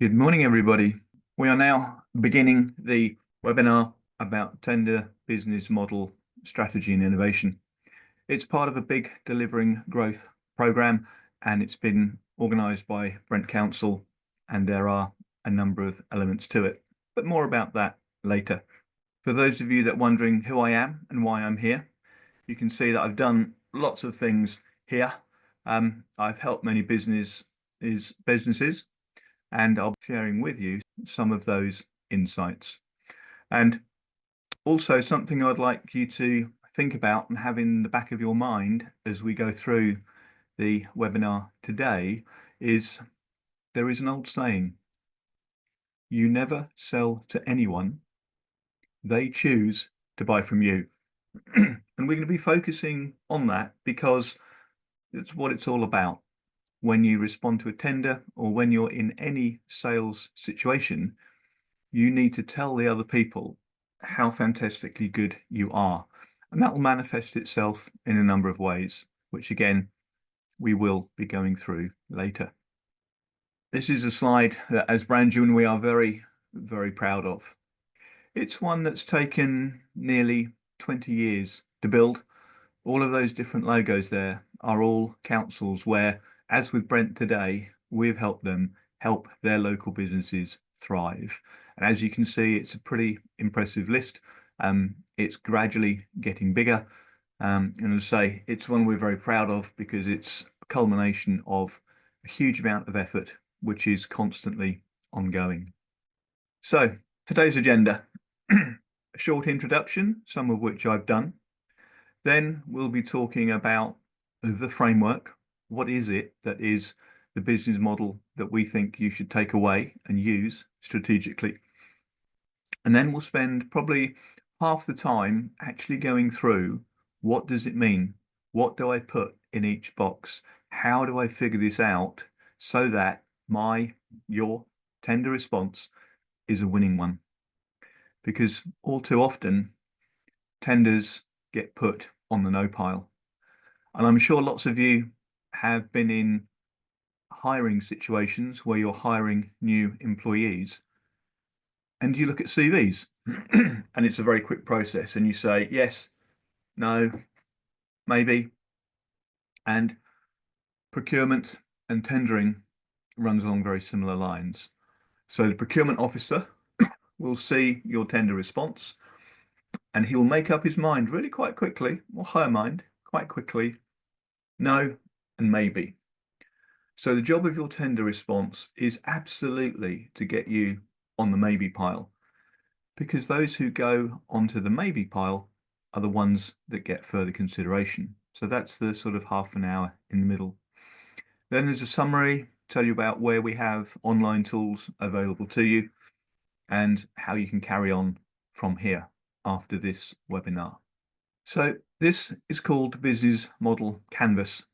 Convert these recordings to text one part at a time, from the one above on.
Good morning, everybody. We are now beginning the webinar about tender business model strategy and innovation. It's part of a big delivering growth program, and it's been organized by Brent Council, and there are a number of elements to it, but more about that later. For those of you that are wondering who I am and why I'm here, you can see that I've done lots of things here. I've helped many businesses, and I'll be sharing with you some of those insights. And also something I'd like you to think about and have in the back of your mind as we go through the webinar today is there is an old saying, you never sell to anyone, they choose to buy from you. And we're going to be focusing on that because it's what it's all about. When you respond to a tender or when you're in any sales situation, you need to tell the other people how fantastically good you are. And that will manifest itself in a number of ways, which again, we will be going through later. This is a slide that as Brandon we are very, very proud of. It's one that's taken nearly 20 years to build. All of those different logos there are all councils where, as with Brent today, we've helped them help their local businesses thrive. And as you can see, it's a pretty impressive list. It's gradually getting bigger. And as I say, it's one we're very proud of because it's a culmination of a huge amount of effort, which is constantly ongoing. So today's agenda, a short introduction, some of which I've done. Then we'll be talking about the framework. What is it that is the business model that we think you should take away and use strategically? And then we'll spend probably half the time actually going through what does it mean? What do I put in each box? How do I figure this out so that your tender response is a winning one? Because all too often, tenders get put on the no pile. And I'm sure lots of you have been in hiring situations where you're hiring new employees and you look at CVs and it's a very quick process and you say, yes, no, maybe. And procurement and tendering runs along very similar lines. So the procurement officer will see your tender response and he'll make up his mind really quite quickly, or her mind quite quickly, no and maybe. So the job of your tender response is absolutely to get you on the maybe pile, because those who go onto the maybe pile are the ones that get further consideration. So that's the sort of half an hour in the middle. Then there's a summary, tell you about where we have online tools available to you and how you can carry on from here after this webinar. So this is called Business Model Canvas.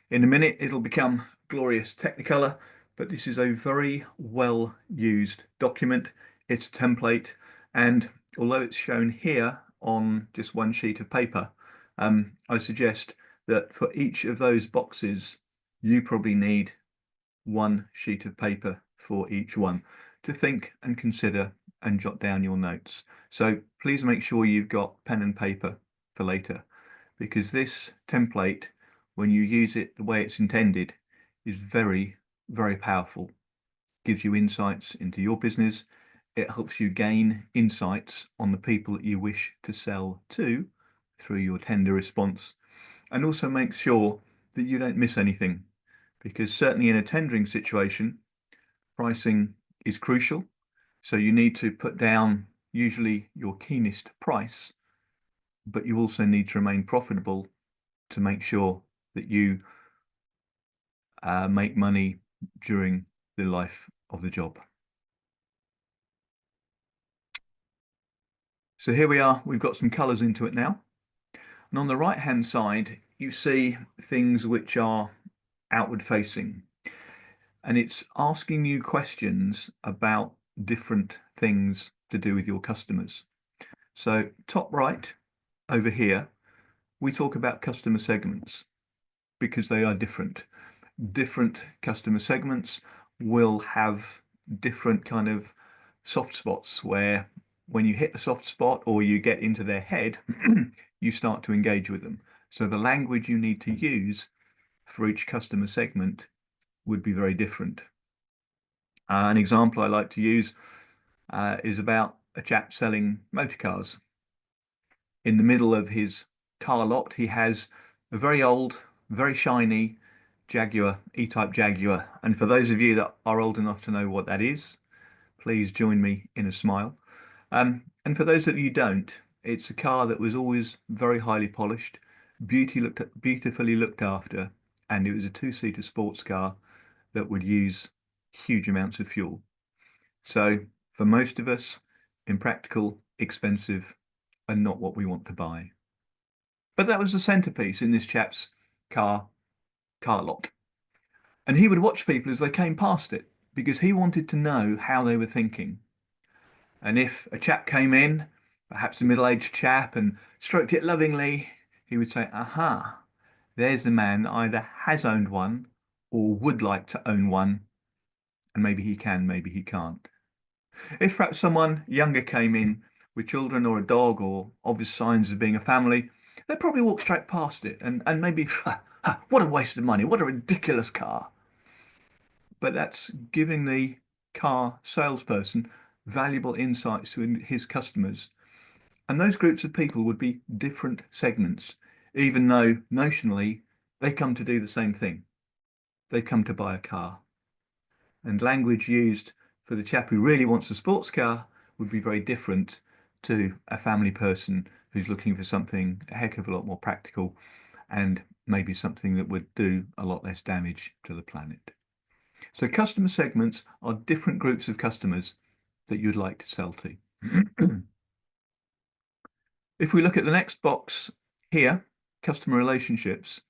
In a minute, it'll become glorious Technicolor, but this is a very well used document. It's a template, and although it's shown here on just one sheet of paper, I suggest that for each of those boxes, you probably need one sheet of paper for each one to think and consider and jot down your notes. So please make sure you've got pen and paper for later, because this template, when you use it the way it's intended, is very, very powerful. Gives you insights into your business. It helps you gain insights on the people that you wish to sell to through your tender response, and also makes sure that you don't miss anything, because certainly in a tendering situation, pricing is crucial. So you need to put down usually your keenest price, but you also need to remain profitable to make sure that you make money during the life of the job. So here we are, we've got some colors into it now. And on the right hand side, you see things which are outward facing. And it's asking you questions about different things to do with your customers. So top right over here, we talk about customer segments because they are different. Different customer segments will have different kind of soft spots where when you hit a soft spot or you get into their head, you start to engage with them. So the language you need to use for each customer segment would be very different. An example I like to use is about a chap selling motor cars. In the middle of his car lot, he has a very old, very shiny Jaguar, E-Type Jaguar. And for those of you that are old enough to know what that is, please join me in a smile. And for those of you who don't, it's a car that was always very highly polished, beautifully looked after, and it was a two-seater sports car that would use huge amounts of fuel. So for most of us, impractical, expensive, and not what we want to buy. But that was the centerpiece in this chap's car lot. And he would watch people as they came past it because he wanted to know how they were thinking. And if a chap came in, perhaps a middle-aged chap, and stroked it lovingly, he would say, aha, there's the man that either has owned one or would like to own one, and maybe he can, maybe he can't. If perhaps someone younger came in with children or a dog or obvious signs of being a family, they'd probably walk straight past it and maybe, what a waste of money, what a ridiculous car. But that's giving the car salesperson valuable insights to his customers. And those groups of people would be different segments, even though notionally they come to do the same thing. They come to buy a car. And language used for the chap who really wants a sports car would be very different to a family person who's looking for something a heck of a lot more practical and maybe something that would do a lot less damage to the planet. So customer segments are different groups of customers that you'd like to sell to. If we look at the next box here, customer relationships,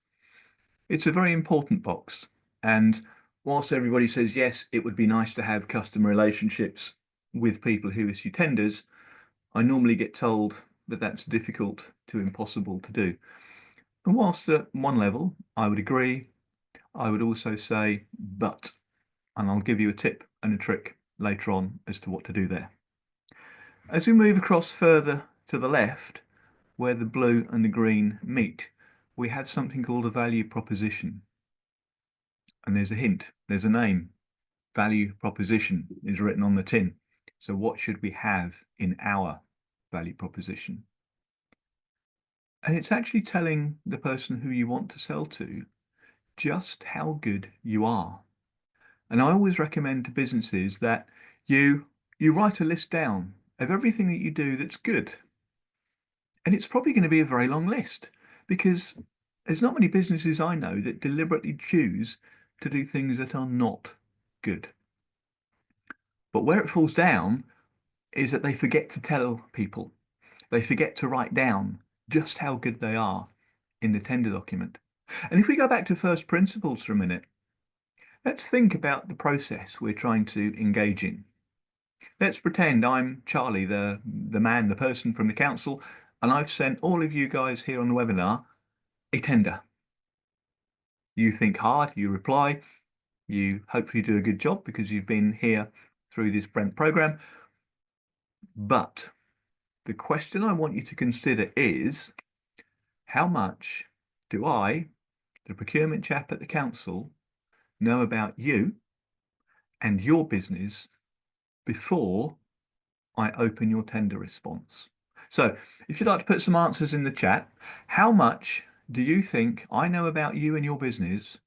it's a very important box. And whilst everybody says, yes, it would be nice to have customer relationships with people who issue tenders, I normally get told that that's difficult to impossible to do. And whilst at one level, I would agree, I would also say, but, and I'll give you a tip and a trick later on as to what to do there. As we move across further to the left, where the blue and the green meet, we have something called a value proposition. And there's a hint, there's a name. Value proposition is written on the tin. So what should we have in our value proposition? And it's actually telling the person who you want to sell to just how good you are. And I always recommend to businesses that you write a list down of everything that you do that's good. And it's probably going to be a very long list because there's not many businesses I know that deliberately choose to do things that are not good. But where it falls down is that they forget to tell people. They forget to write down just how good they are in the tender document. And if we go back to first principles for a minute, let's think about the process we're trying to engage in. Let's pretend I'm Charlie, the man, the person from the council, and I've sent all of you guys here on the webinar a tender. You think hard, you reply, you hopefully do a good job because you've been here through this Brent program. But the question I want you to consider is, how much do I, the procurement chap at the council, know about you and your business before I open your tender response? So if you'd like to put some answers in the chat, how much do you think I know about you and your business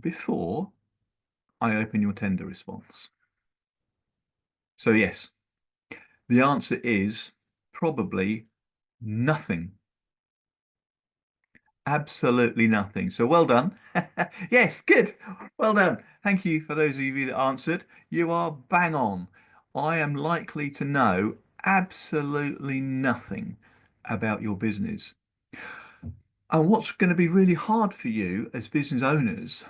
before I open your tender response? So yes, the answer is probably nothing. Absolutely nothing. So well done. Yes, good. Well done. Thank you for those of you that answered. You are bang on. I am likely to know absolutely nothing about your business. And what's going to be really hard for you as business owners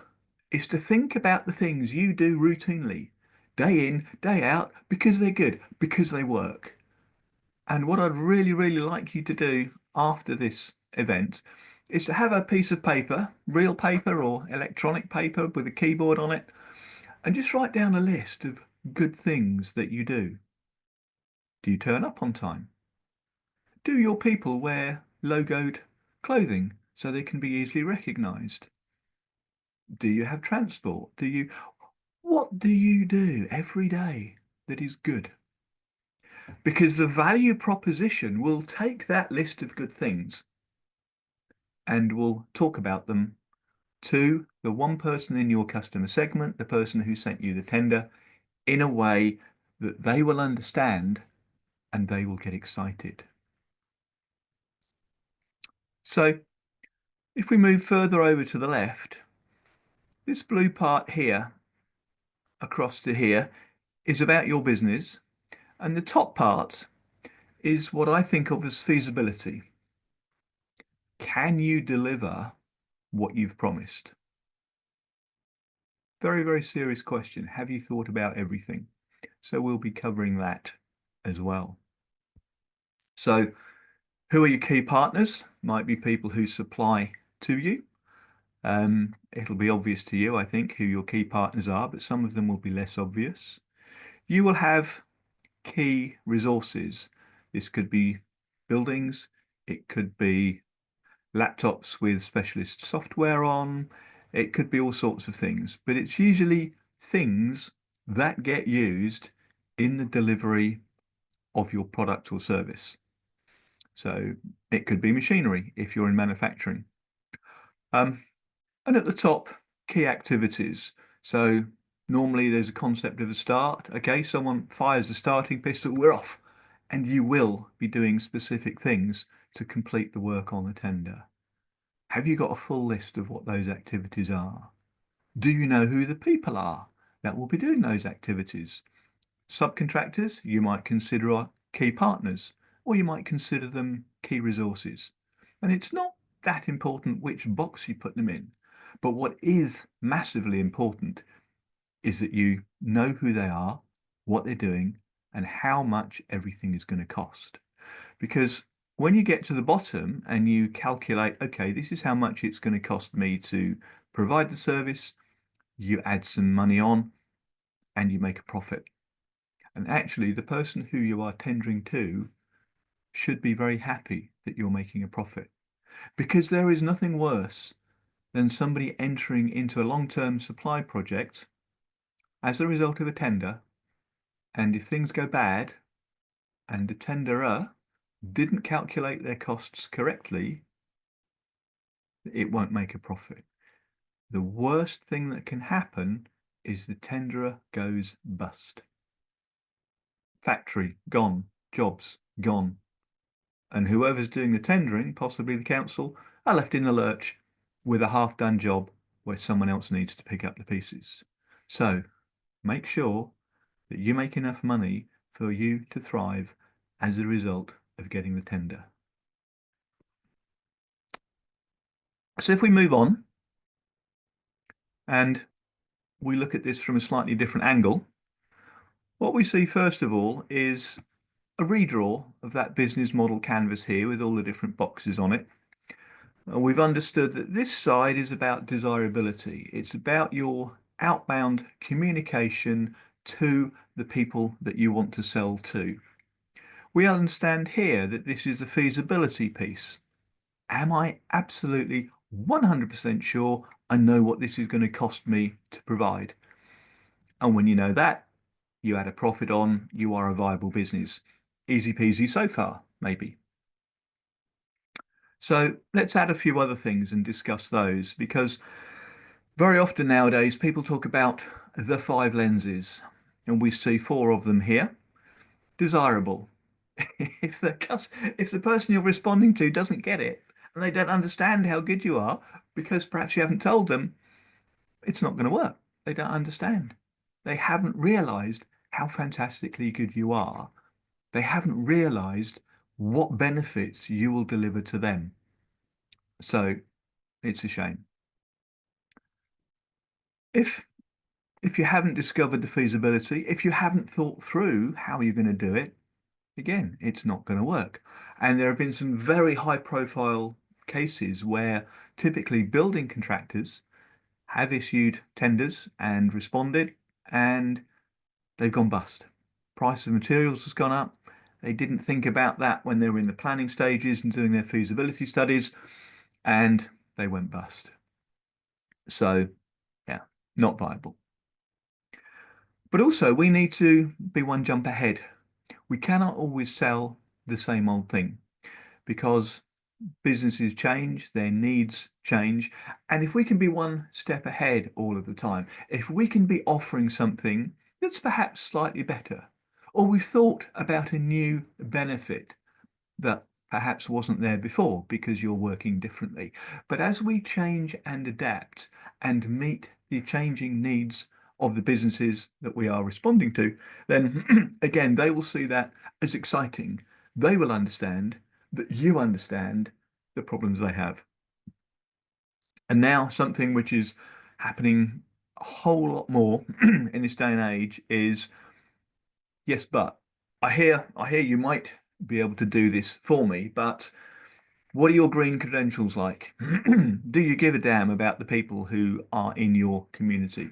is to think about the things you do routinely, day in, day out, because they're good, because they work. And what I'd really, really like you to do after this event is to have a piece of paper, real paper or electronic paper with a keyboard on it, and just write down a list of good things that you do? Do you turn up on time? Do your people wear logoed clothing so they can be easily recognized? Do you have transport? What do you do every day that is good? Because the value proposition will take that list of good things and will talk about them to the one person in your customer segment, the person who sent you the tender, in a way that they will understand and they will get excited. So if we move further over to the left, this blue part here across to here is about your business, and the top part is what I think of as feasibility. Can you deliver what you've promised? Very, very serious question. Have you thought about everything? So we'll be covering that as well. So who are your key partners? Might be people who supply to you. It'll be obvious to you, I think, who your key partners are, but some of them will be less obvious. You will have key resources. This could be buildings, it could be laptops with specialist software on, it could be all sorts of things, but it's usually things that get used in the delivery of your product or service. So it could be machinery if you're in manufacturing. And at the top, key activities. So normally there's a concept of a start. Okay, someone fires the starting pistol, we're off. And you will be doing specific things to complete the work on the tender. Have you got a full list of what those activities are? Do you know who the people are that will be doing those activities? Subcontractors, you might consider are key partners, or you might consider them key resources. And it's not that important which box you put them in, but what is massively important is that you know who they are, what they're doing, and how much everything is going to cost. Because when you get to the bottom and you calculate, okay, this is how much it's going to cost me to provide the service, you add some money on and you make a profit. And actually, the person who you are tendering to should be very happy that you're making a profit, because there is nothing worse than somebody entering into a long-term supply project as a result of a tender, and if things go bad and the tenderer didn't calculate their costs correctly, it won't make a profit. The worst thing that can happen is the tenderer goes bust. Factory gone, jobs gone, and whoever's doing the tendering, possibly the council, are left in the lurch with a half-done job where someone else needs to pick up the pieces. So make sure that you make enough money for you to thrive as a result of getting the tender. So if we move on and we look at this from a slightly different angle, what we see first of all is a redraw of that business model canvas here with all the different boxes on it. We've understood that this side is about desirability. It's about your outbound communication to the people that you want to sell to. We understand here that this is a feasibility piece. Am I absolutely 100% sure I know what this is going to cost me to provide? And when you know that, you add a profit on, you are a viable business. Easy peasy so far, maybe. So let's add a few other things and discuss those, because very often nowadays people talk about the 5 lenses, and we see 4 of them here. Desirable. If the person you're responding to doesn't get it and they don't understand how good you are because perhaps you haven't told them, it's not going to work. They don't understand. They haven't realized how fantastically good you are. They haven't realized what benefits you will deliver to them. So it's a shame. If you haven't discovered the feasibility, if you haven't thought through how you're going to do it, again, it's not going to work. And there have been some very high profile cases where typically building contractors have issued tenders and responded, and they've gone bust. Price of materials has gone up. They didn't think about that when they were in the planning stages and doing their feasibility studies, and they went bust. So, yeah, not viable. But also, we need to be one jump ahead. We cannot always sell the same old thing because businesses change, their needs change. And if we can be one step ahead all of the time, if we can be offering something that's perhaps slightly better, or we've thought about a new benefit that perhaps wasn't there before because you're working differently. But as we change and adapt and meet the changing needs of the businesses that we are responding to, then again, they will see that as exciting. They will understand that you understand the problems they have. And now something which is happening a whole lot more in this day and age is, yes, but I hear you might be able to do this for me, but what are your green credentials like? Do you give a damn about the people who are in your community?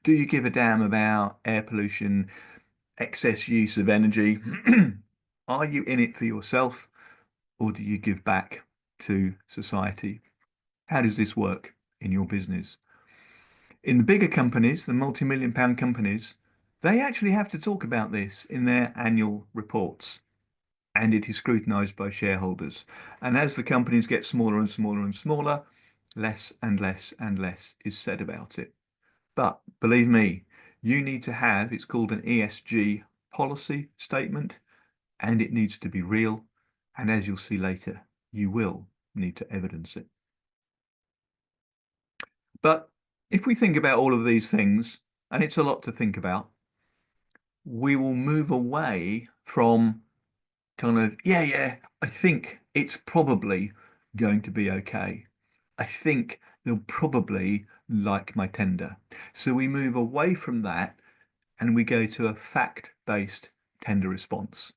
Do you give a damn about air pollution, excess use of energy? Are you in it for yourself, or do you give back to society? How does this work in your business? In the bigger companies, the multi-million pound companies, they actually have to talk about this in their annual reports, and it is scrutinized by shareholders. And as the companies get smaller and smaller and smaller, less and less and less is said about it. But believe me, you need to have, it's called an ESG policy statement, and it needs to be real. And as you'll see later, you will need to evidence it. But if we think about all of these things, and it's a lot to think about, we will move away from kind of, yeah, I think it's probably going to be okay. I think they'll probably like my tender. So we move away from that and we go to a fact-based tender response.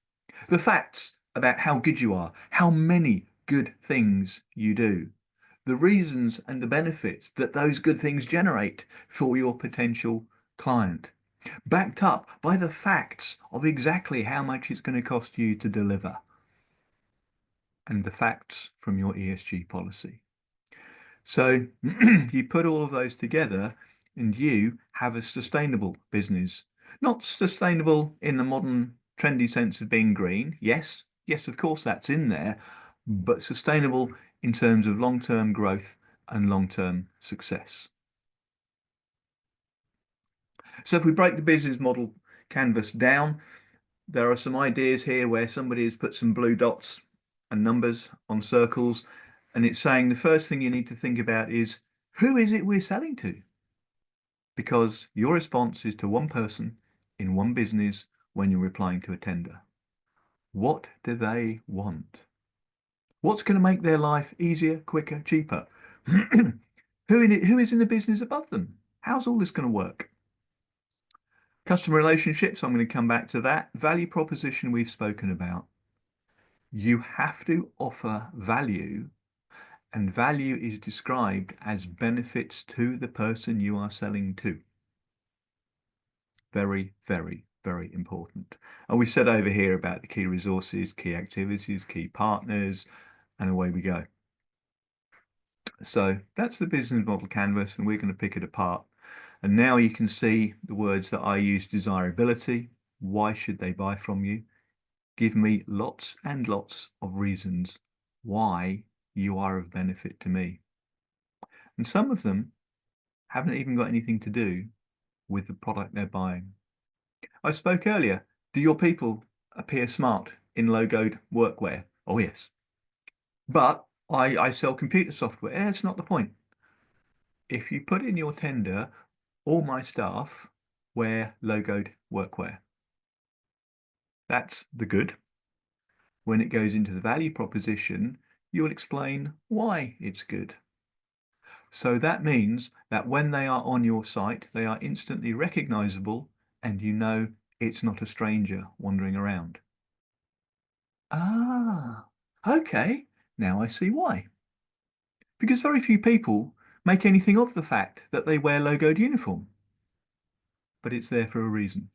The facts about how good you are, how many good things you do, the reasons and the benefits that those good things generate for your potential client, backed up by the facts of exactly how much it's going to cost you to deliver, and the facts from your ESG policy. So you put all of those together and you have a sustainable business. Not sustainable in the modern trendy sense of being green. Yes, of course that's in there, but sustainable in terms of long-term growth and long-term success. So if we break the business model canvas down, there are some ideas here where somebody has put some blue dots and numbers on circles, and it's saying the first thing you need to think about is, who is it we're selling to? Because your response is to one person in one business when you're replying to a tender. What do they want? What's going to make their life easier, quicker, cheaper? Who is in the business above them? How's all this going to work? Customer relationships, I'm going to come back to that. Value proposition we've spoken about. You have to offer value, and value is described as benefits to the person you are selling to. Very, very, very important. And we said over here about the key resources, key activities, key partners, and away we go. So that's the business model canvas, and we're going to pick it apart. And now you can see the words that I use: desirability. Why should they buy from you? Give me lots and lots of reasons why you are of benefit to me. And some of them haven't even got anything to do with the product they're buying. I spoke earlier. Do your people appear smart in logoed workwear? Oh, yes. But I sell computer software. That's not the point. If you put in your tender, all my staff wear logoed workwear. That's the good. When it goes into the value proposition, you'll explain why it's good. So that means that when they are on your site, they are instantly recognizable and you know it's not a stranger wandering around. Ah, okay. Now I see why. Because very few people make anything of the fact that they wear logoed uniform. But it's there for a reason.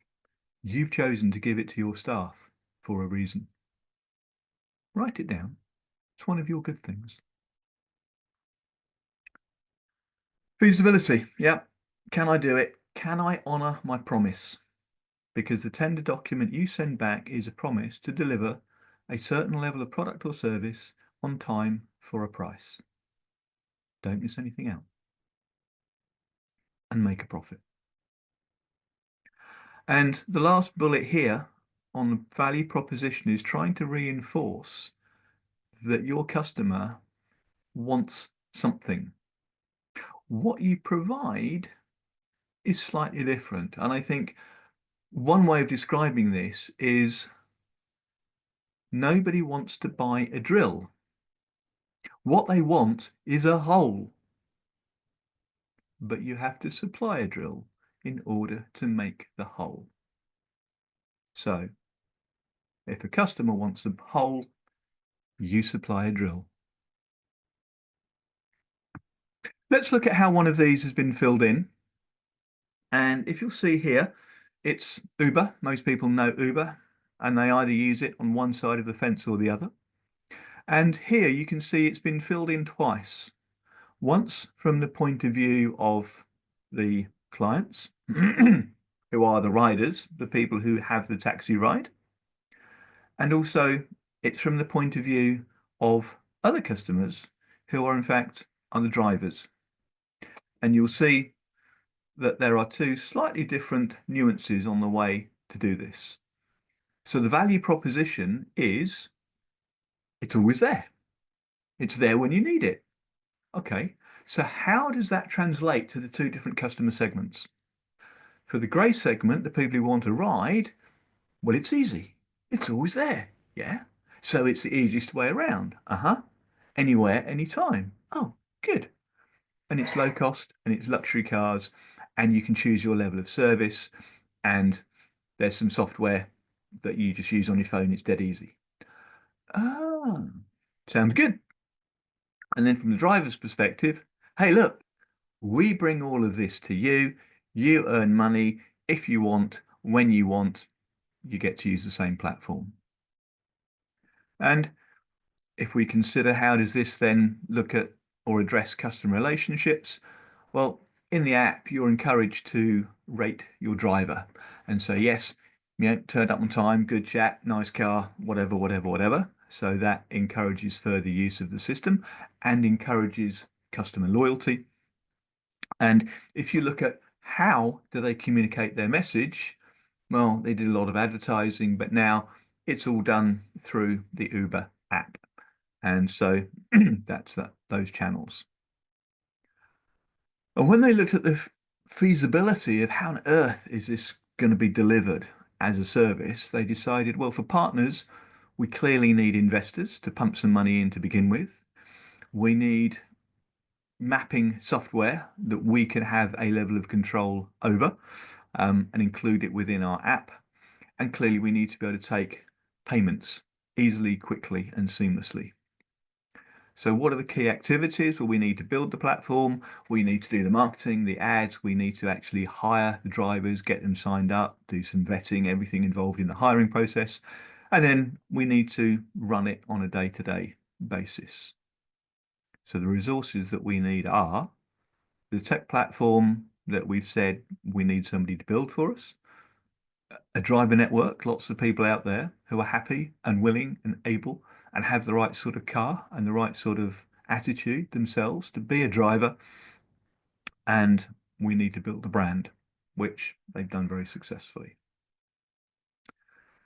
You've chosen to give it to your staff for a reason. Write it down. It's one of your good things. Feasibility. Yep. Can I do it? Can I honour my promise? Because the tender document you send back is a promise to deliver a certain level of product or service on time for a price. Don't miss anything out. And make a profit. And the last bullet here on the value proposition is trying to reinforce that your customer wants something. What you provide is slightly different. And I think one way of describing this is nobody wants to buy a drill. What they want is a hole. But you have to supply a drill in order to make the hole. So if a customer wants a hole, you supply a drill. Let's look at how one of these has been filled in. And if you'll see here, it's Uber. Most people know Uber, and they either use it on one side of the fence or the other. And here you can see it's been filled in twice. Once from the point of view of the clients, who are the riders, the people who have the taxi ride. And also it's from the point of view of other customers who are in fact the drivers. And you'll see that there are two slightly different nuances on the way to do this. So the value proposition is it's always there. It's there when you need it. Okay, so how does that translate to the two different customer segments? For the grey segment, the people who want a ride, well, it's easy. It's always there. Yeah. So it's the easiest way around. Anywhere, anytime. Oh, good. And it's low cost and it's luxury cars and you can choose your level of service and there's some software that you just use on your phone. It's dead easy. Ah, sounds good. And then from the driver's perspective, hey, look, we bring all of this to you. You earn money if you want, when you want, you get to use the same platform. And if we consider how does this then look at or address customer relationships, well, in the app, you're encouraged to rate your driver and say, yes, turned up on time, good chat, nice car, whatever, whatever, whatever. So that encourages further use of the system and encourages customer loyalty. And if you look at how do they communicate their message, well, they did a lot of advertising, but now it's all done through the Uber app. And so that's those channels. And when they looked at the feasibility of how on earth is this going to be delivered as a service, they decided, well, for partners, we clearly need investors to pump some money in to begin with. We need mapping software that we can have a level of control over and include it within our app. And clearly we need to be able to take payments easily, quickly and seamlessly. So what are the key activities? Well, we need to build the platform, we need to do the marketing, the ads, we need to actually hire the drivers, get them signed up, do some vetting, everything involved in the hiring process. And then we need to run it on a day-to-day basis. So the resources that we need are the tech platform that we've said we need somebody to build for us, a driver network, lots of people out there who are happy and willing and able and have the right sort of car and the right sort of attitude themselves to be a driver. And we need to build a brand, which they've done very successfully.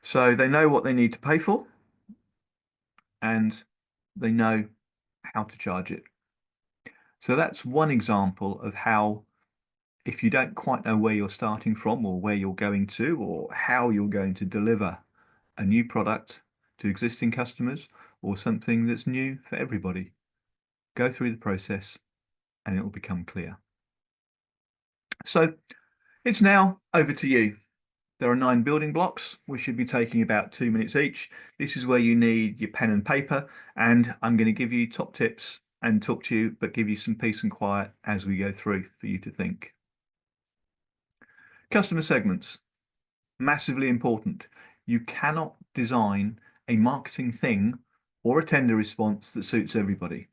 So they know what they need to pay for and they know how to charge it. So that's one example of how if you don't quite know where you're starting from or where you're going to or how you're going to deliver a new product to existing customers or something that's new for everybody, go through the process and it will become clear. So it's now over to you. There are 9 building blocks. We should be taking about 2 minutes each. This is where you need your pen and paper, and I'm going to give you top tips and talk to you, but give you some peace and quiet as we go through for you to think. Customer segments. Massively important. You cannot design a marketing thing or a tender response that suits everybody.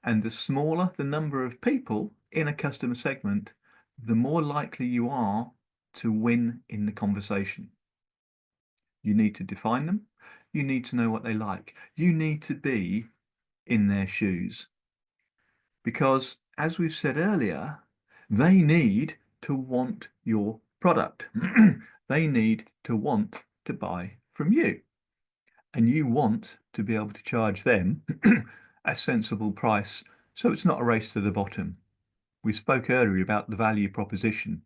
And the smaller the number of people in a customer segment, the more likely you are to win in the conversation. You need to define them. You need to know what they like. You need to be in their shoes. Because, as we've said earlier, they need to want your product. They need to want to buy from you. And you want to be able to charge them a sensible price so it's not a race to the bottom. We spoke earlier about the value proposition.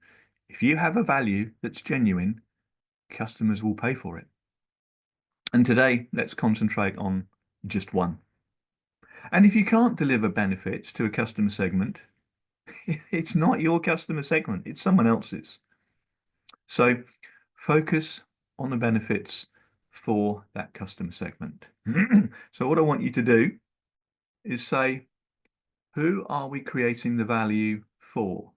If you have a value that's genuine, customers will pay for it. And today, let's concentrate on just one. And if you can't deliver benefits to a customer segment, it's not your customer segment, it's someone else's. So focus on the benefits for that customer segment. So what I want you to do is say, who are we creating the value for?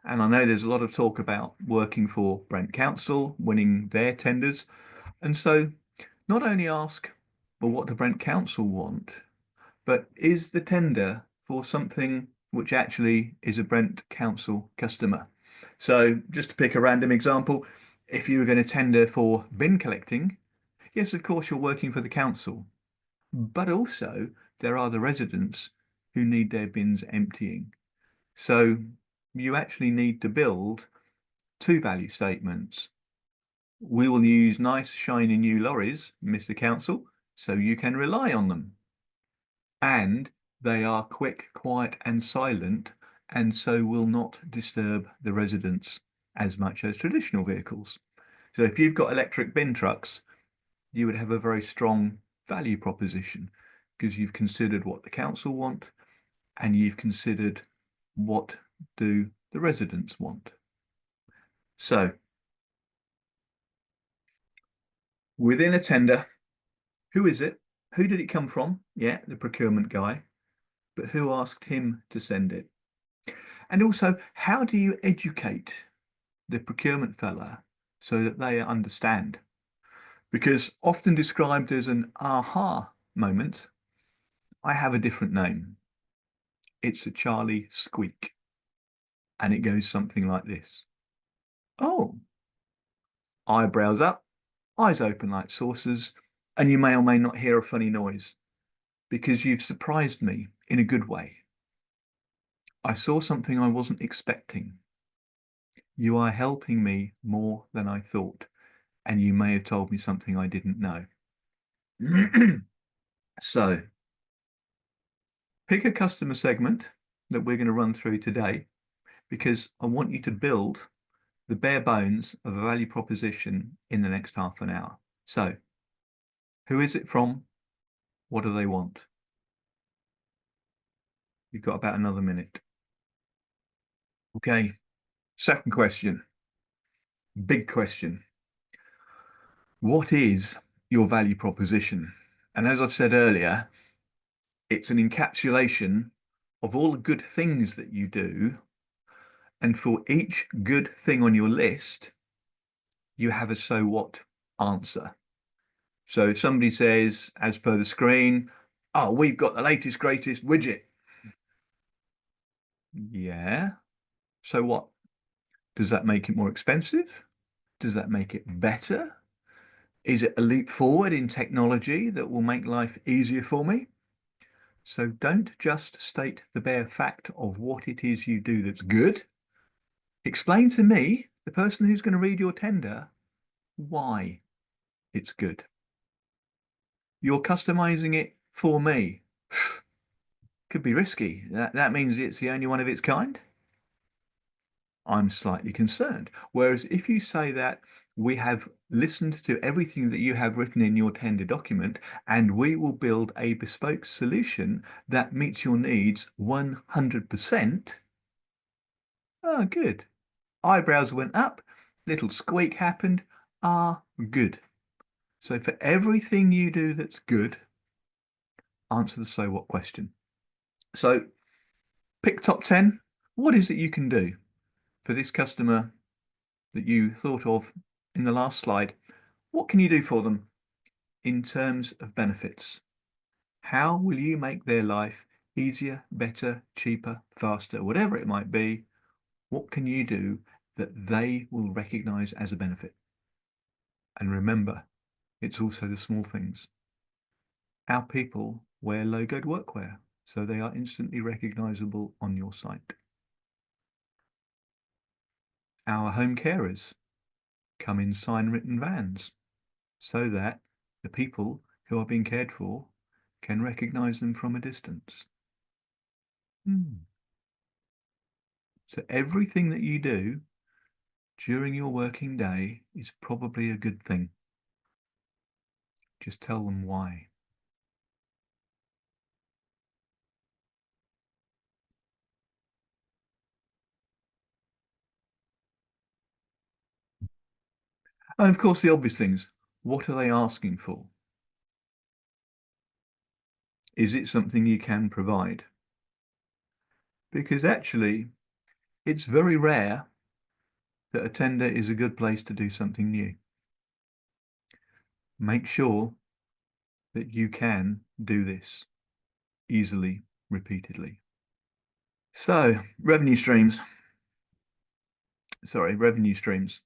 And I know there's a lot of talk about working for Brent Council, winning their tenders. And so not only ask, well, what do Brent Council want? But is the tender for something which actually is a Brent Council customer? So just to pick a random example, if you were going to tender for bin collecting, yes, of course, you're working for the council, but also there are the residents who need their bins emptying. So you actually need to build two value statements. We will use nice, shiny new lorries, Mr. Council, so you can rely on them. And they are quick, quiet, and silent, and so will not disturb the residents as much as traditional vehicles. So if you've got electric bin trucks, you would have a very strong value proposition because you've considered what the council want and you've considered what do the residents want. So within a tender, who is it? Who did it come from? Yeah, the procurement guy. But who asked him to send it? And also, how do you educate the procurement fella so that they understand? Because often described as an aha moment, I have a different name. It's a Charlie squeak. And it goes something like this. Oh, eyebrows up, eyes open like saucers, and you may or may not hear a funny noise because you've surprised me in a good way. I saw something I wasn't expecting. You are helping me more than I thought, and you may have told me something I didn't know. So pick a customer segment that we're going to run through today because I want you to build the bare bones of a value proposition in the next half an hour. So who is it from? What do they want? You've got about another minute. Okay, second question, big question. What is your value proposition? And as I've said earlier, it's an encapsulation of all the good things that you do. And for each good thing on your list, you have a so what answer. So if somebody says, as per the screen, oh, we've got the latest, greatest widget. Yeah. So what? Does that make it more expensive? Does that make it better? Is it a leap forward in technology that will make life easier for me? So don't just state the bare fact of what it is you do that's good. Explain to me, the person who's going to read your tender, why it's good. You're customizing it for me. Could be risky. That means it's the only one of its kind. I'm slightly concerned. Whereas if you say that we have listened to everything that you have written in your tender document and we will build a bespoke solution that meets your needs 100%, oh, good. Eyebrows went up, little squeak happened, good. So for everything you do that's good, answer the so what question. So pick top 10. What is it you can do for this customer that you thought of in the last slide, what can you do for them in terms of benefits? How will you make their life easier, better, cheaper, faster, whatever it might be? What can you do that they will recognize as a benefit? And remember, it's also the small things. Our people wear logoed workwear, so they are instantly recognizable on your site. Our home carers come in sign-written vans so that the people who are being cared for can recognize them from a distance. So everything that you do during your working day is probably a good thing. Just tell them why. And of course, the obvious things. What are they asking for? Is it something you can provide? Because actually, it's very rare that a tender is a good place to do something new. Make sure that you can do this easily, repeatedly. So, revenue streams. Revenue streams.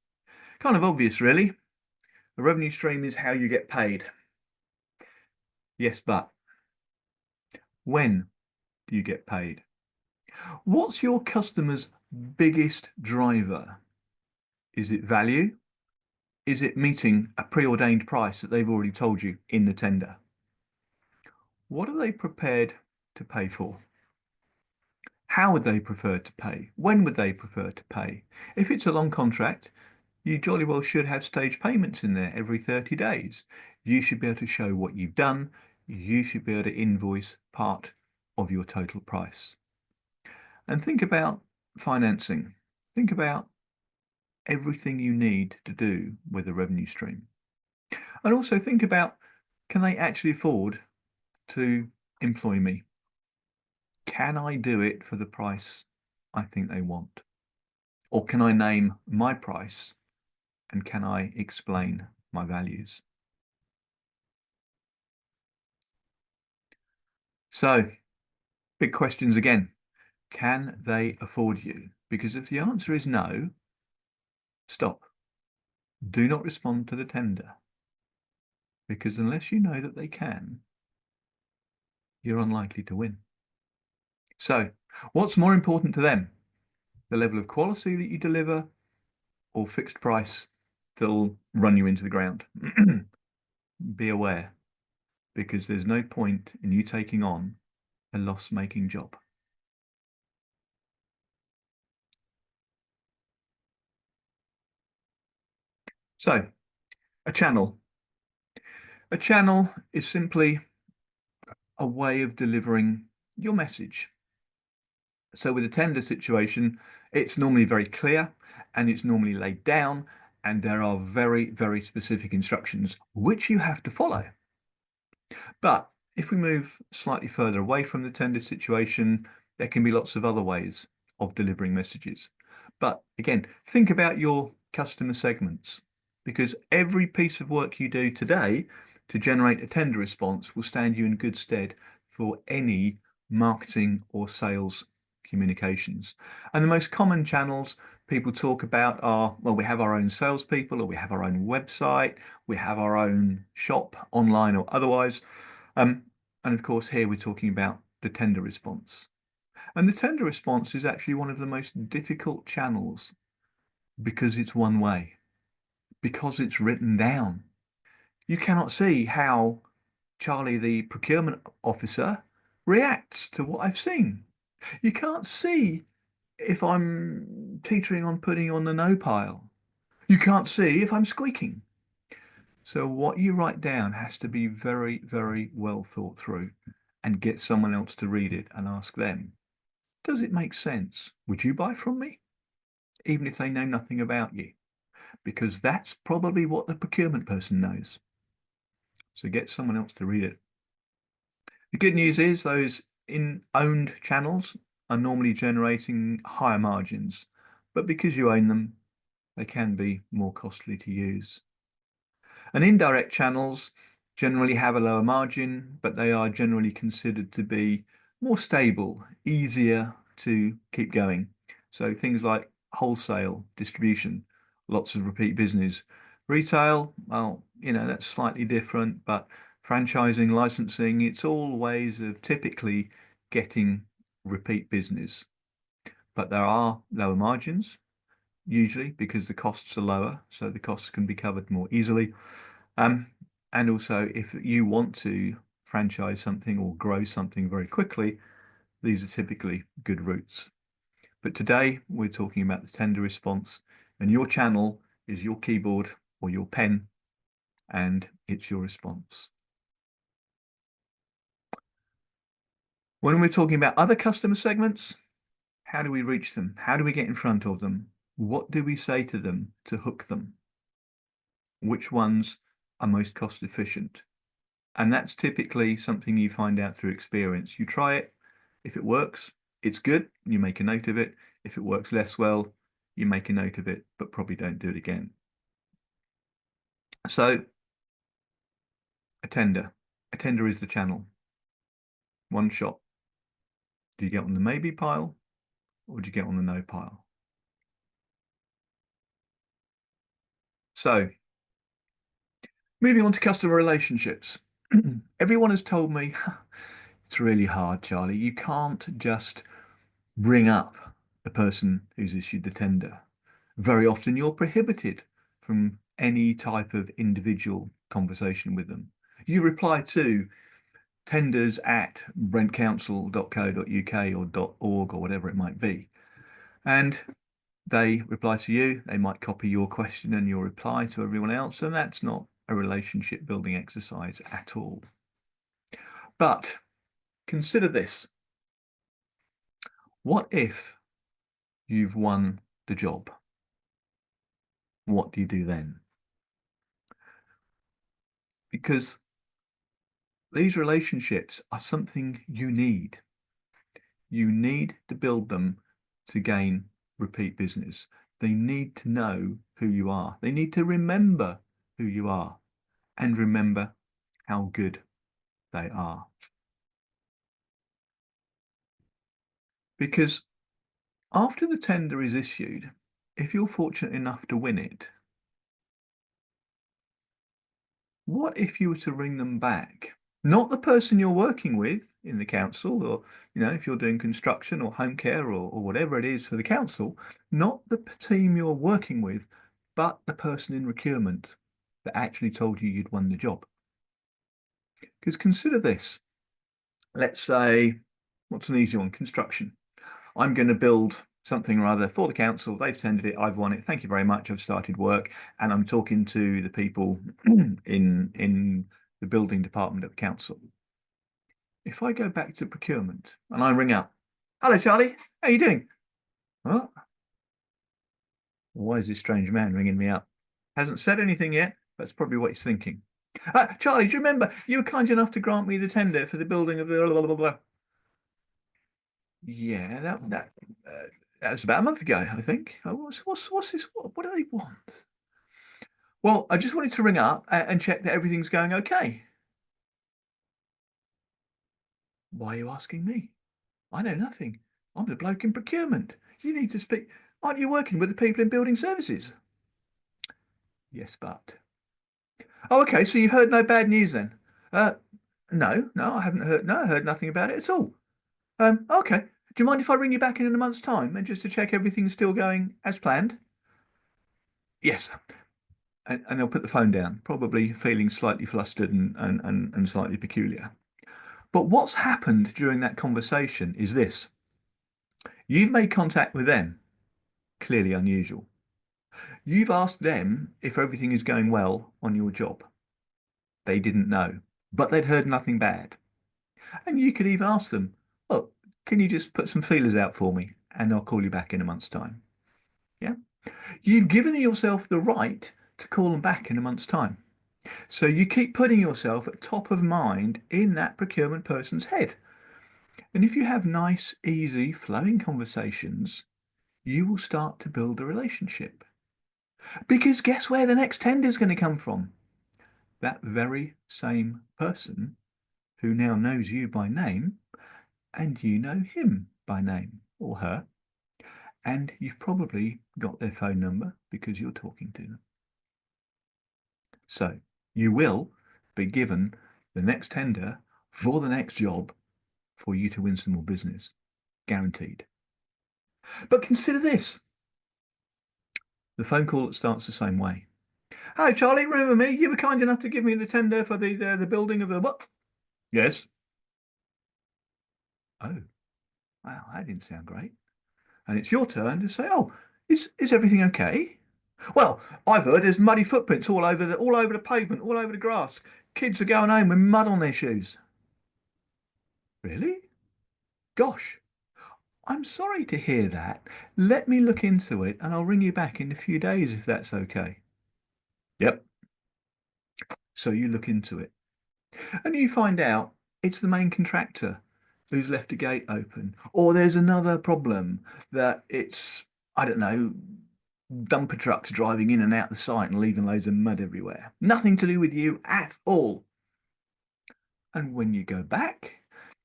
Kind of obvious, really. A revenue stream is how you get paid. Yes, but when do you get paid? What's your customer's biggest driver? Is it value? Is it meeting a preordained price that they've already told you in the tender? What are they prepared to pay for? How would they prefer to pay? When would they prefer to pay? If it's a long contract, you jolly well should have stage payments in there every 30 days. You should be able to show what you've done. You should be able to invoice part of your total price. And think about financing. Think about everything you need to do with a revenue stream. And also think about, can they actually afford to employ me? Can I do it for the price I think they want? Or can I name my price and can I explain my values? So, big questions again. Can they afford you? Because if the answer is no, stop. Do not respond to the tender. Because unless you know that they can, you're unlikely to win. So, what's more important to them? The level of quality that you deliver or fixed price that'll run you into the ground? Be aware, because there's no point in you taking on a loss-making job. So, a channel. A channel is simply a way of delivering your message. So with a tender situation, it's normally very clear and it's normally laid down and there are very, very specific instructions which you have to follow. But if we move slightly further away from the tender situation, there can be lots of other ways of delivering messages. But again, think about your customer segments, because every piece of work you do today to generate a tender response will stand you in good stead for any marketing or sales communications. And the most common channels people talk about are, well, we have our own salespeople, or we have our own website, we have our own shop, online or otherwise. And of course, here we're talking about the tender response. And the tender response is actually one of the most difficult channels because it's one way, because it's written down. You cannot see how Charlie, the procurement officer, reacts to what I've seen. You can't see if I'm teetering on putting on the no pile. You can't see if I'm squeaking. So what you write down has to be very, very well thought through and get someone else to read it and ask them, does it make sense? Would you buy from me? Even if they know nothing about you, because that's probably what the procurement person knows. So get someone else to read it. The good news is those in owned channels are normally generating higher margins, but because you own them, they can be more costly to use. And indirect channels generally have a lower margin, but they are generally considered to be more stable, easier to keep going. So things like wholesale distribution, lots of repeat business. Retail, well, that's slightly different, but franchising, licensing, it's all ways of typically getting repeat business. But there are lower margins, usually because the costs are lower, so the costs can be covered more easily. Um, and also, if you want to franchise something or grow something very quickly, these are typically good routes. But today, we're talking about the tender response, and your channel is your keyboard or your pen, and it's your response. When we're talking about other customer segments, how do we reach them? How do we get in front of them? What do we say to them to hook them? Which ones are most cost efficient? And that's typically something you find out through experience. You try it. If it works, it's good. You make a note of it. If it works less well, you make a note of it, but probably don't do it again. So a tender. A tender is the channel. One shot. Do you get on the maybe pile or do you get on the no pile? So moving on to customer relationships. Everyone has told me it's really hard, Charlie. You can't just bring up the person who's issued the tender. Very often you're prohibited from any type of individual conversation with them. You reply to tenders at brentcouncil.co.uk or .org or whatever it might be. And they reply to you. They might copy your question and your reply to everyone else. And that's not a relationship building exercise at all. But consider this. What if you've won the job? What do you do then? Because these relationships are something you need. You need to build them to gain repeat business. They need to know who you are. They need to remember who you are and remember how good they are. Because after the tender is issued, if you're fortunate enough to win it, what if you were to ring them back? Not the person you're working with in the council, or, if you're doing construction or home care or whatever it is for the council, not the team you're working with, but the person in procurement that actually told you you'd won the job. Because consider this. Let's say, what's an easy one? Construction. I'm going to build something or other for the council. They've tendered it. I've won it. Thank you very much. I've started work, and I'm talking to the people in the building department of the council. If I go back to procurement and I ring up, hello, Charlie, how are you doing? Well, why is this strange man ringing me up? Hasn't said anything yet. That's probably what he's thinking. Charlie, do you remember you were kind enough to grant me the tender for the building of the blah, blah, blah, blah. Yeah, that was about a month ago, I think. What's this? What do they want? Well, I just wanted to ring up and check that everything's going okay. Why are you asking me? I know nothing. I'm the bloke in procurement. You need to speak. Aren't you working with the people in building services? Yes, but. Oh, okay. So you've heard no bad news then? Uh, no, I haven't heard. No, I heard nothing about it at all. Okay. Do you mind if I ring you back in a month's time and just to check everything's still going as planned? Yes. And they'll put the phone down, probably feeling slightly flustered and slightly peculiar. But what's happened during that conversation is this. You've made contact with them, clearly unusual. You've asked them if everything is going well on your job. They didn't know, but they'd heard nothing bad. And you could even ask them, look, can you just put some feelers out for me and I'll call you back in a month's time? Yeah. You've given yourself the right to call them back in a month's time. So you keep putting yourself at top of mind in that procurement person's head. And if you have nice, easy, flowing conversations, you will start to build a relationship. Because guess where the next tender is going to come from? That very same person who now knows you by name and you know him by name or her. And you've probably got their phone number because you're talking to them. So you will be given the next tender for the next job for you to win some more business, guaranteed. But consider this, the phone call that starts the same way. Hi, Charlie, remember me? You were kind enough to give me the tender for the building of the what? Yes. Oh, wow, that didn't sound great. And it's your turn to say, oh, is everything okay? Well, I've heard there's muddy footprints all over the pavement, all over the grass. Kids are going home with mud on their shoes. Really? Gosh, I'm sorry to hear that. Let me look into it and I'll ring you back in a few days if that's okay. Yep. So you look into it and you find out it's the main contractor who's left a gate open, or there's another problem that it's, I don't know, dumper trucks driving in and out the site and leaving loads of mud everywhere. Nothing to do with you at all. And when you go back,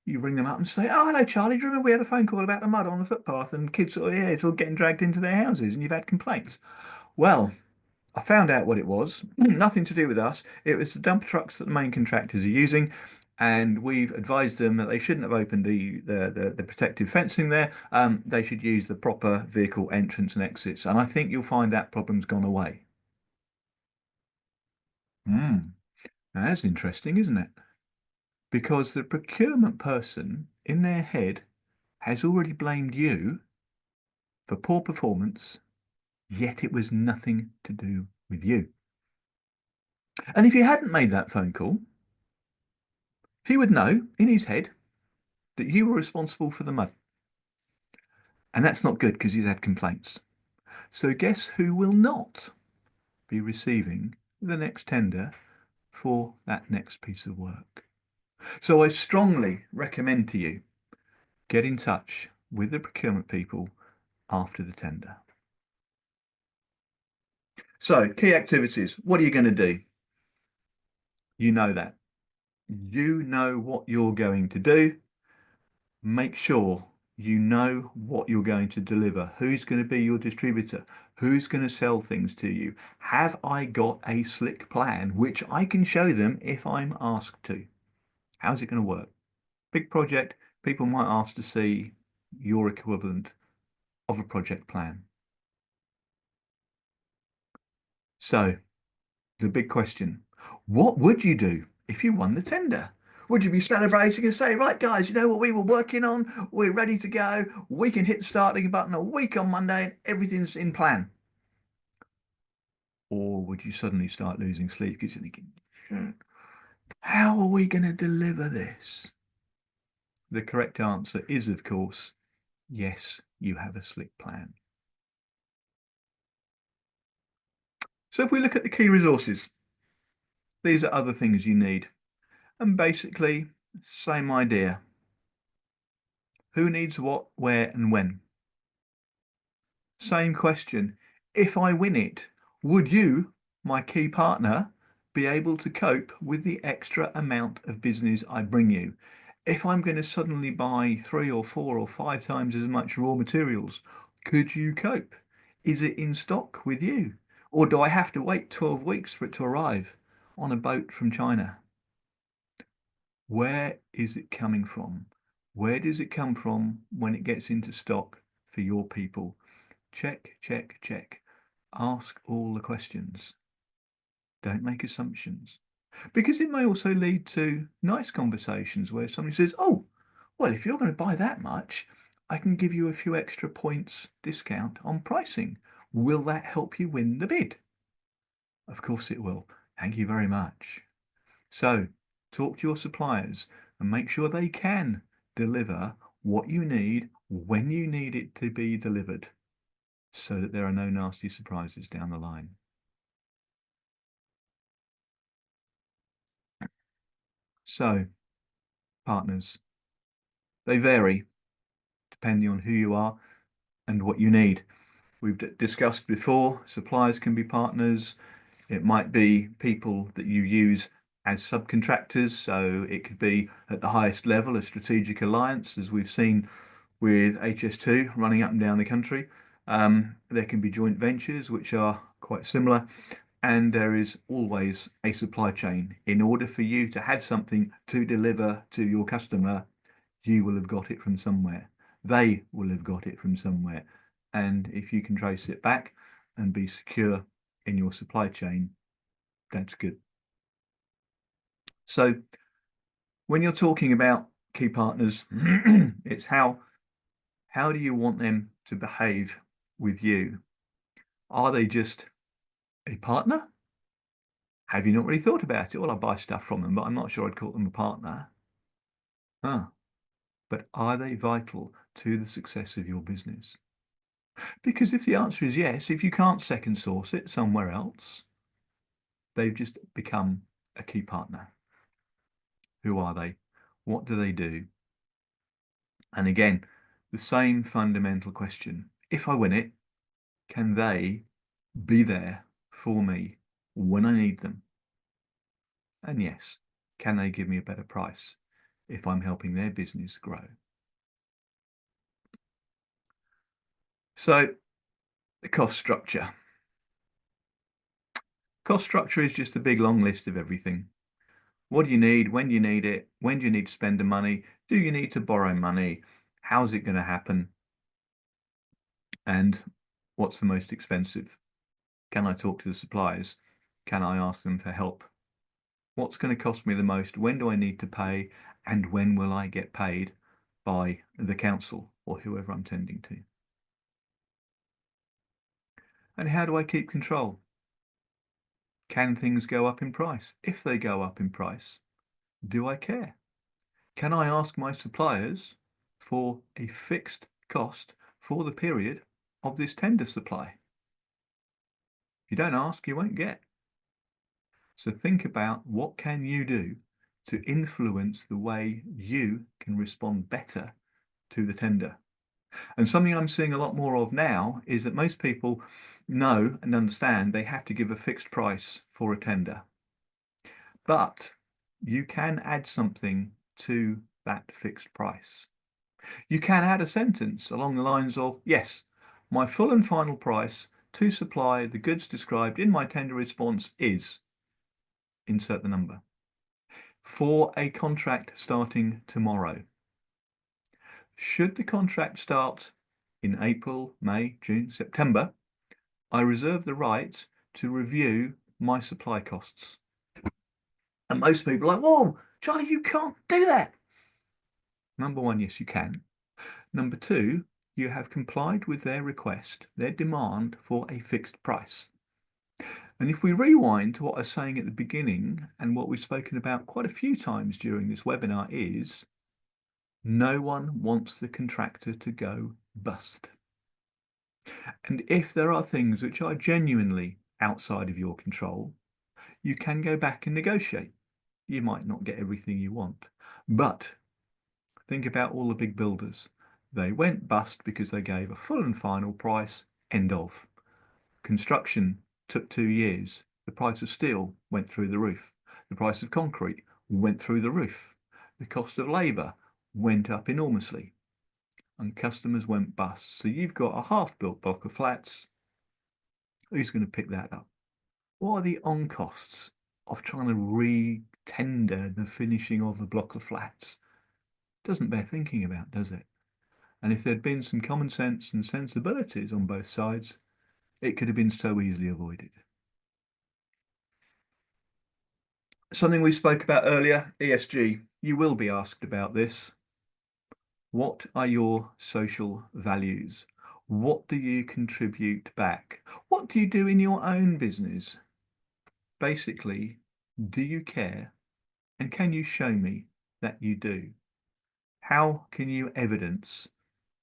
you ring them up and say, oh, hello, Charlie. Do you remember we had a phone call about the mud on the footpath and kids, yeah, it's all getting dragged into their houses and you've had complaints? Well, I found out what it was. Nothing to do with us. It was the dumper trucks that the main contractors are using. And we've advised them that they shouldn't have opened the protective fencing there. They should use the proper vehicle entrance and exits. And I think you'll find that problem's gone away. Hmm. Now, that's interesting, isn't it? Because the procurement person in their head has already blamed you for poor performance, yet it was nothing to do with you. And if you hadn't made that phone call, he would know in his head that you were responsible for the mud. And that's not good because he's had complaints. So guess who will not be receiving the next tender for that next piece of work? So I strongly recommend to you, get in touch with the procurement people after the tender. So key activities, what are you going to do? You know that. You know what you're going to do. Make sure you know what you're going to deliver. Who's going to be your distributor? Who's going to sell things to you? Have I got a slick plan which I can show them if I'm asked to? How's it going to work? Big project, people might ask to see your equivalent of a project plan. So, the big question, what would you do if you won the tender? Would you be celebrating and say, right, guys, you know what we were working on? We're ready to go. We can hit the starting button a week on Monday and everything's in plan. Or would you suddenly start losing sleep because you're thinking, how are we going to deliver this? The correct answer is, of course, yes, you have a slick plan. So if we look at the key resources, these are other things you need. And basically, same idea. Who needs what, where, and when? Same question. If I win it, would you, my key partner, be able to cope with the extra amount of business I bring you? If I'm going to suddenly buy 3 or 4 or 5 times as much raw materials, could you cope? Is it in stock with you? Or do I have to wait 12 weeks for it to arrive on a boat from China? Where is it coming from? Where does it come from when it gets into stock for your people? Check, check, check. Ask all the questions. Don't make assumptions. Because it may also lead to nice conversations where somebody says, oh, well, if you're going to buy that much, I can give you a few extra points discount on pricing. Will that help you win the bid? Of course it will. Thank you very much. So talk to your suppliers and make sure they can deliver what you need when you need it to be delivered so that there are no nasty surprises down the line. So, partners, they vary depending on who you are and what you need. we've discussed before, suppliers can be partners. It might be people that you use as subcontractors. So it could be at the highest level, a strategic alliance, as we've seen with HS2 running up and down the country. There can be joint ventures, which are quite similar. And there is always a supply chain. In order for you to have something to deliver to your customer, you will have got it from somewhere. They will have got it from somewhere. And if you can trace it back and be secure in your supply chain, that's good. So when you're talking about key partners, it's how do you want them to behave with you? Are they just a partner? Have you not really thought about it? Well, I buy stuff from them, but I'm not sure I'd call them a partner. But are they vital to the success of your business? Because if the answer is yes, if you can't second source it somewhere else, they've just become a key partner. Who are they? What do they do? And again, the same fundamental question. If I win it, can they be there for me when I need them? And yes, can they give me a better price if I'm helping their business grow? So the cost structure. Cost structure is just a big long list of everything. What do you need? When do you need it? When do you need to spend the money? Do you need to borrow money? How's it going to happen? And what's the most expensive? Can I talk to the suppliers? Can I ask them for help? What's going to cost me the most? When do I need to pay? And when will I get paid by the council or whoever I'm tending to? And how do I keep control? Can things go up in price? If they go up in price, do I care? Can I ask my suppliers for a fixed cost for the period of this tender supply? If you don't ask, you won't get. So think about what can you do to influence the way you can respond better to the tender. And something I'm seeing a lot more of now is that most people know and understand they have to give a fixed price for a tender. But you can add something to that fixed price. You can add a sentence along the lines of, yes, my full and final price to supply the goods described in my tender response is, insert the number, for a contract starting tomorrow. Should the contract start in April, May, June, September, I reserve the right to review my supply costs. And most people are like, whoa, Charlie, you can't do that. Number one, yes, you can. Number two, you have complied with their request, their demand for a fixed price. And if we rewind to what I was saying at the beginning and what we've spoken about quite a few times during this webinar is, no one wants the contractor to go bust. And if there are things which are genuinely outside of your control, you can go back and negotiate. You might not get everything you want, but think about all the big builders. They went bust because they gave a full and final price, end of. Construction took 2 years. The price of steel went through the roof. The price of concrete went through the roof. The cost of labour went up enormously. And customers went bust. So you've got a half-built block of flats. Who's going to pick that up? What are the on-costs of trying to re-tender the finishing of a block of flats? Doesn't bear thinking about, does it? And if there'd been some common sense and sensibilities on both sides, it could have been so easily avoided. Something we spoke about earlier, ESG. You will be asked about this. What are your social values? What do you contribute back? What do you do in your own business? Basically, do you care? And can you show me that you do? How can you evidence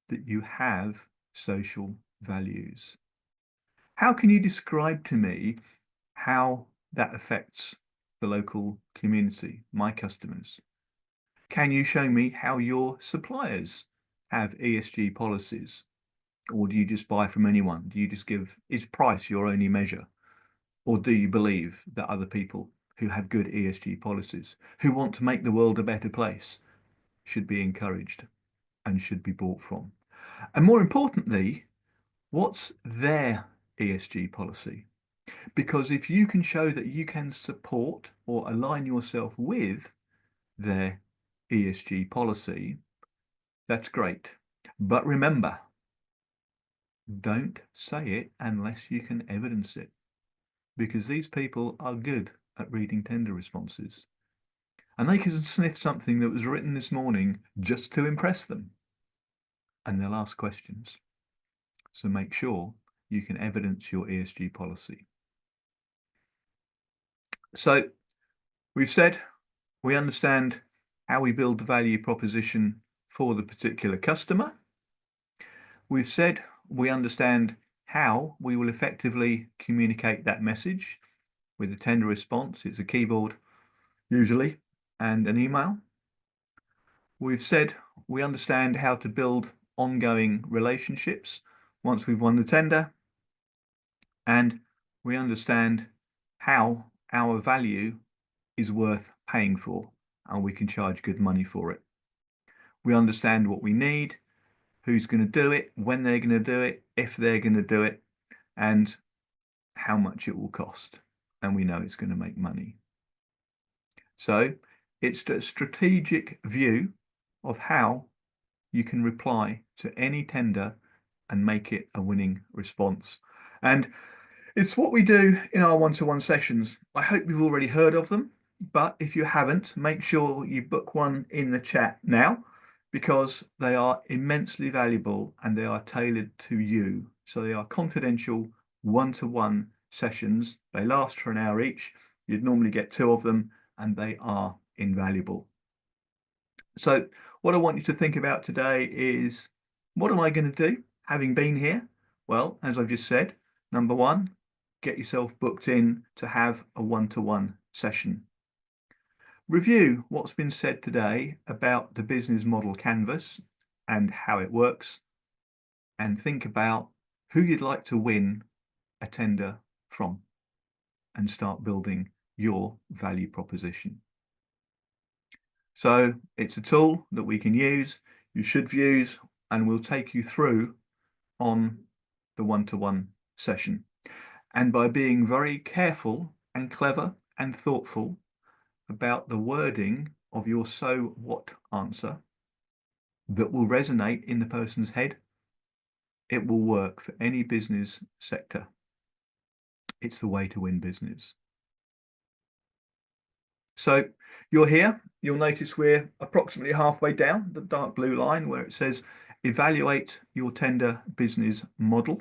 that you have social values? How can you describe to me how that affects the local community, my customers? Can you show me how your suppliers have ESG policies? Or do you just buy from anyone? Do you just is price your only measure? Or do you believe that other people who have good ESG policies, who want to make the world a better place, should be encouraged and should be bought from? And more importantly, what's their ESG policy? Because if you can show that you can support or align yourself with their ESG policy, that's great. But remember, don't say it unless you can evidence it, because these people are good at reading tender responses. And they can sniff something that was written this morning just to impress them, and they'll ask questions. So make sure you can evidence your ESG policy. So we've said we understand how we build the value proposition for the particular customer. We've said we understand how we will effectively communicate that message with a tender response. It's a keyboard usually and an email. We've said we understand how to build ongoing relationships once we've won the tender, and we understand how our value is worth paying for and we can charge good money for it. We understand what we need, who's going to do it, when they're going to do it, if they're going to do it, and how much it will cost. And we know it's going to make money. So it's a strategic view of how you can reply to any tender and make it a winning response. And it's what we do in our one-to-one sessions. I hope you've already heard of them, but if you haven't, make sure you book one in the chat now, because they are immensely valuable and they are tailored to you. So they are confidential one-to-one sessions. They last for an hour each. You'd normally get 2 of them, and they are invaluable. So what I want you to think about today is, what am I going to do having been here? Well, as I've just said, number 1, get yourself booked in to have a one-to-one session. Review what's been said today about the business model canvas and how it works, and think about who you'd like to win a tender from and start building your value proposition. So it's a tool that we can use, you should use, and we'll take you through on the one-to-one session. And by being very careful and clever and thoughtful about the wording of your so what answer that will resonate in the person's head, it will work for any business sector. It's the way to win business. So you're here, you'll notice we're approximately halfway down the dark blue line where it says evaluate your tender business model.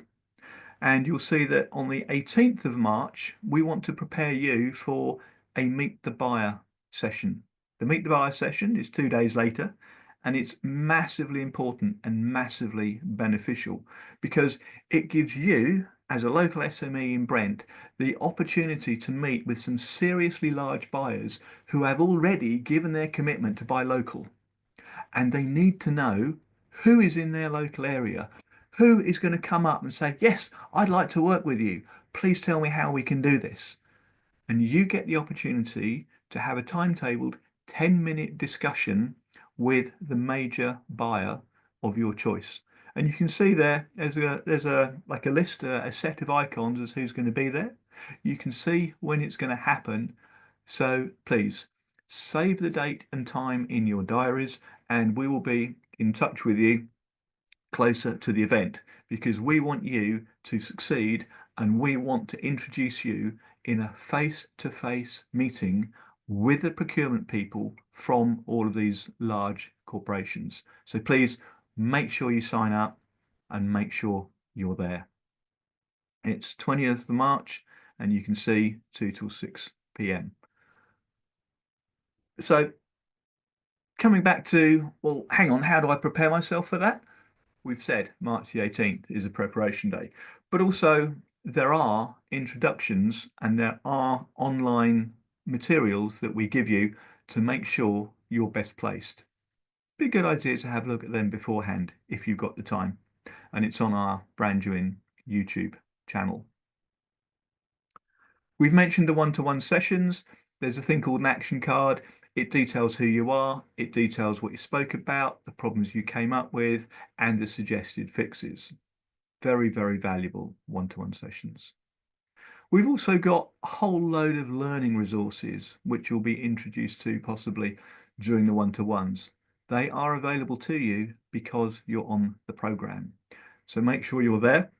And you'll see that on the 18th of March, we want to prepare you for a Meet the Buyer session. The Meet the Buyer session is 2 days later, and it's massively important and massively beneficial because it gives you, as a local SME in Brent, the opportunity to meet with some seriously large buyers who have already given their commitment to buy local. And they need to know who is in their local area, who is going to come up and say, yes, I'd like to work with you. Please tell me how we can do this. And you get the opportunity to have a timetabled 10-minute discussion with the major buyer of your choice. And you can see there's a like a list, a set of icons as who's going to be there. You can see when it's going to happen. So please save the date and time in your diaries, and we will be in touch with you closer to the event, because we want you to succeed and we want to introduce you in a face-to-face meeting with the procurement people from all of these large corporations. So please make sure you sign up and make sure you're there. It's 20th of March and you can see 2 till 6 p.m. So coming back to, well, hang on, how do I prepare myself for that? We've said March the 18th is a preparation day, but also there are introductions and there are online materials that we give you to make sure you're best placed. Be a good idea to have a look at them beforehand if you've got the time. and it's on our Branduin YouTube channel. We've mentioned the one-to-one sessions. There's a thing called an action card. It details who you are, it details what you spoke about, the problems you came up with, and the suggested fixes. Very, very valuable one-to-one sessions. We've also got a whole load of learning resources, which you'll be introduced to possibly during the one-to-ones. They are available to you because you're on the program. So make sure you're there.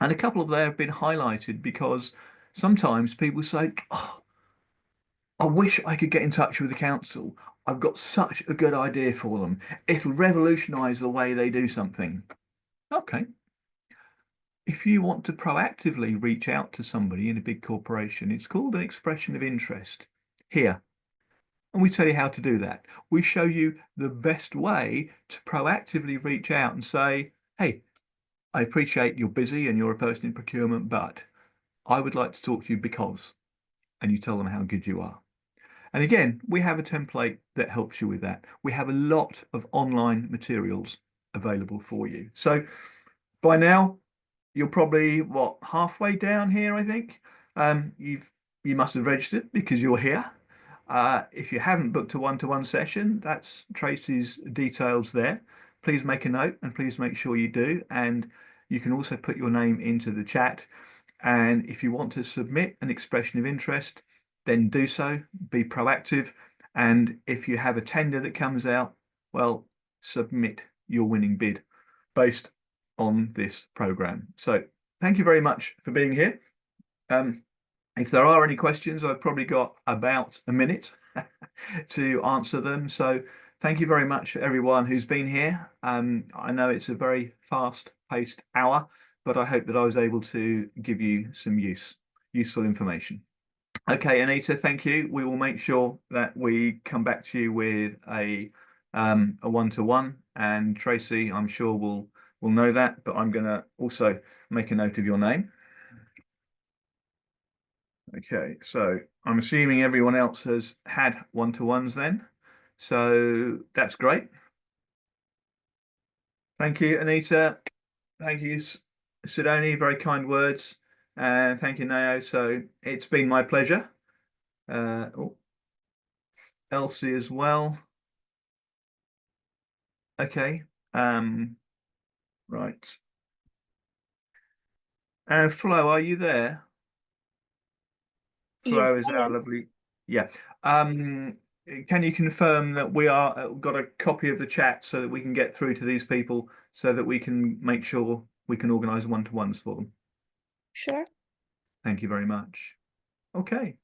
And a couple of there have been highlighted because sometimes people say, oh, I wish I could get in touch with the council. I've got such a good idea for them. It'll revolutionise the way they do something. Okay. If you want to proactively reach out to somebody in a big corporation, it's called an expression of interest here. And we tell you how to do that. We show you the best way to proactively reach out and say, hey, I appreciate you're busy and you're a person in procurement, but I would like to talk to you because, and you tell them how good you are. And again, we have a template that helps you with that. We have a lot of online materials available for you. So by now, you're probably, what, halfway down here, I think. You must have registered because you're here. If you haven't booked a one-to-one session, that's Tracy's details there. Please make a note and please make sure you do. And you can also put your name into the chat. And if you want to submit an expression of interest, then do so, be proactive. And if you have a tender that comes out, well, submit your winning bid based on this program. So thank you very much for being here. If there are any questions, I've probably got about a minute to answer them. So thank you very much for everyone who's been here. I know it's a very fast-paced hour, but I hope that I was able to give you some useful information. Okay, Anita, thank you. We will make sure that we come back to you with a one-to-one, and Tracy, I'm sure will know that, but I'm going to also make a note of your name. Okay, so I'm assuming everyone else has had one-to-ones then. So that's great. Thank you, Anita. Thank you, Sidoni. Very kind words. And thank you, Nao. So it's been my pleasure. Elsie as well. Okay. Right. Flo, are you there? Yes, Flo is I our am. lovely. Yeah. Can you confirm that we are got a copy of the chat so that we can get through to these people so that we can make sure we can organise one-to-ones for them? Sure. Thank you very much. Okay.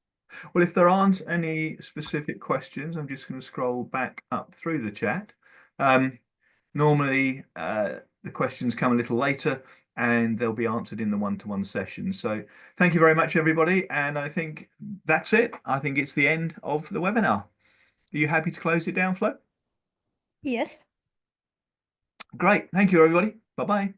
Well, if there aren't any specific questions, I'm just going to scroll back up through the chat. Normally, the questions come a little later and they'll be answered in the one-to-one session. So thank you very much, everybody. And I think that's it. I think it's the end of the webinar. Are you happy to close it down, Flo? Yes. Great. Thank you, everybody. Bye-bye.